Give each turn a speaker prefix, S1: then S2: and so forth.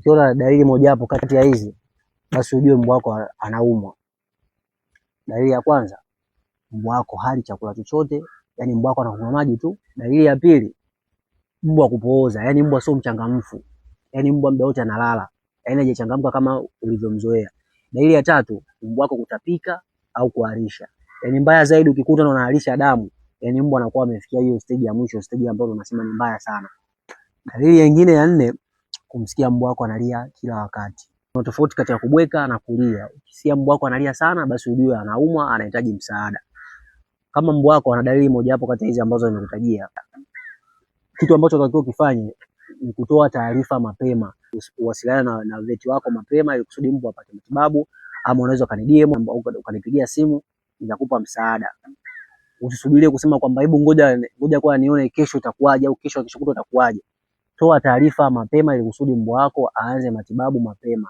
S1: Ukiona dalili moja hapo kati ya hizi, basi ujue mbwa wako anaumwa. Dalili ya kwanza, mbwa wako hali chakula chochote, yani mbwa wako anakunywa maji tu. Dalili ya pili, mbwa kupooza, yani mbwa sio mchangamfu. Yani mbwa muda wote analala, yani hajachangamka kama ulivyomzoea. Dalili ya tatu, mbwa wako kutapika au kuharisha. Yani mbaya zaidi ukikuta unaharisha damu, yani mbwa anakuwa amefikia hiyo stage ya mwisho, stage ambayo tunasema ni mbaya sana. Dalili nyingine ya nne, kumsikia mbwa wako analia kila wakati. Kuna tofauti kati ya kubweka na kulia. Ukisikia mbwa wako analia sana, basi ujue anaumwa, anahitaji msaada. Kama mbwa wako ana dalili moja hapo kati ya hizi ambazo nimekutajia, kitu ambacho unatakiwa kufanye ni kutoa taarifa mapema. Uwasiliane na veti wako mapema ili kusudi mbwa apate matibabu, ama unaweza kaniDM au ukanipigia simu nitakupa msaada. Usisubirie kusema kwamba hebu ngoja kwa nione kesho itakuwaje au kesho kutwa itakuwaje. Toa taarifa mapema ili kusudi mbwa wako aanze matibabu mapema.